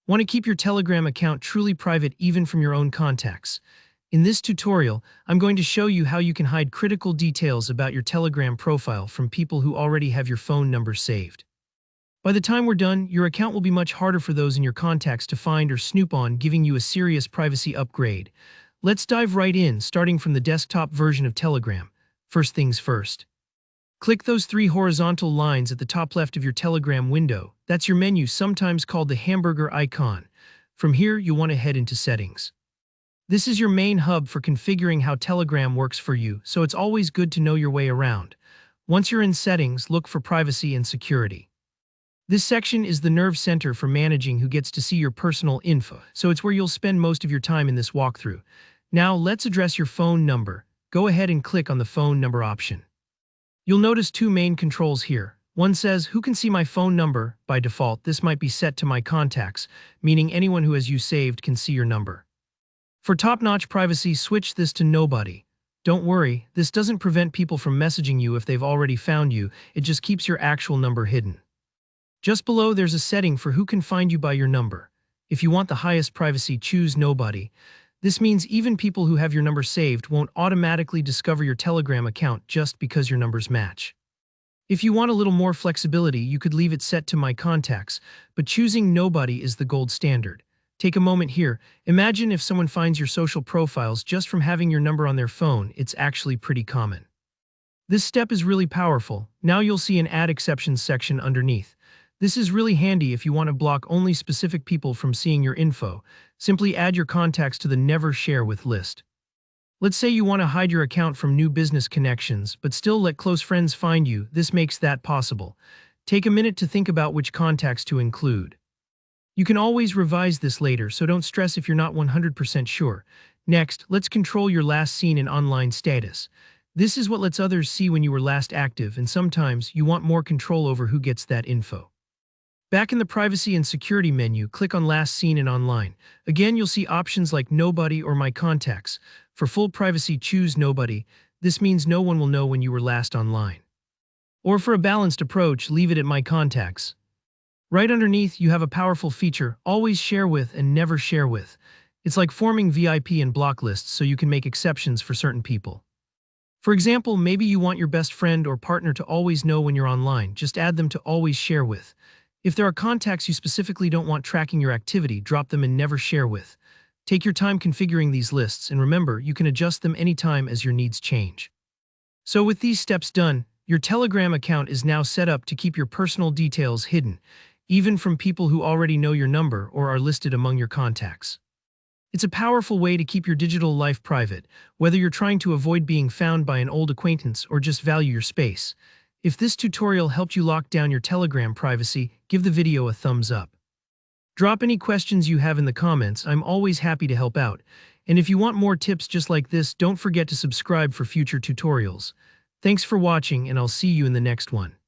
Want to keep your Telegram account truly private even from your own contacts? In this tutorial, I'm going to show you how you can hide critical details about your Telegram profile from people who already have your phone number saved. By the time we're done, your account will be much harder for those in your contacts to find or snoop on, giving you a serious privacy upgrade. Let's dive right in, starting from the desktop version of Telegram. First things first. Click those three horizontal lines at the top left of your Telegram window. That's your menu, sometimes called the hamburger icon. From here, you'll want to head into Settings. This is your main hub for configuring how Telegram works for you, so it's always good to know your way around. Once you're in Settings, look for Privacy and Security. This section is the nerve center for managing who gets to see your personal info, so it's where you'll spend most of your time in this walkthrough. Now, let's address your phone number. Go ahead and click on the phone number option. You'll notice two main controls here. One says, "Who can see my phone number?" By default, this might be set to My Contacts, meaning anyone who has you saved can see your number. For top-notch privacy, switch this to Nobody. Don't worry, this doesn't prevent people from messaging you if they've already found you, it just keeps your actual number hidden. Just below, there's a setting for who can find you by your number. If you want the highest privacy, choose Nobody. This means even people who have your number saved won't automatically discover your Telegram account just because your numbers match. If you want a little more flexibility, you could leave it set to My Contacts, but choosing Nobody is the gold standard. Take a moment here. Imagine if someone finds your social profiles just from having your number on their phone. It's actually pretty common. This step is really powerful. Now you'll see an Add Exceptions section underneath. This is really handy if you want to block only specific people from seeing your info. Simply add your contacts to the Never Share With list. Let's say you want to hide your account from new business connections, but still let close friends find you. This makes that possible. Take a minute to think about which contacts to include. You can always revise this later, so don't stress if you're not 100% sure. Next, let's control your last seen in online status. This is what lets others see when you were last active, and sometimes you want more control over who gets that info. Back in the Privacy and Security menu, click on Last Seen in Online. Again, you'll see options like Nobody or My Contacts. For full privacy, choose Nobody. This means no one will know when you were last online. Or for a balanced approach, leave it at My Contacts. Right underneath, you have a powerful feature, Always Share With and Never Share With. It's like forming VIP and block lists so you can make exceptions for certain people. For example, maybe you want your best friend or partner to always know when you're online. Just add them to Always Share With. If there are contacts you specifically don't want tracking your activity, drop them in Never Share With. Take your time configuring these lists, and remember, you can adjust them anytime as your needs change. So with these steps done, your Telegram account is now set up to keep your personal details hidden, even from people who already know your number or are listed among your contacts. It's a powerful way to keep your digital life private, whether you're trying to avoid being found by an old acquaintance or just value your space. If this tutorial helped you lock down your Telegram privacy, give the video a thumbs up. Drop any questions you have in the comments. I'm always happy to help out. And if you want more tips just like this, don't forget to subscribe for future tutorials. Thanks for watching, and I'll see you in the next one.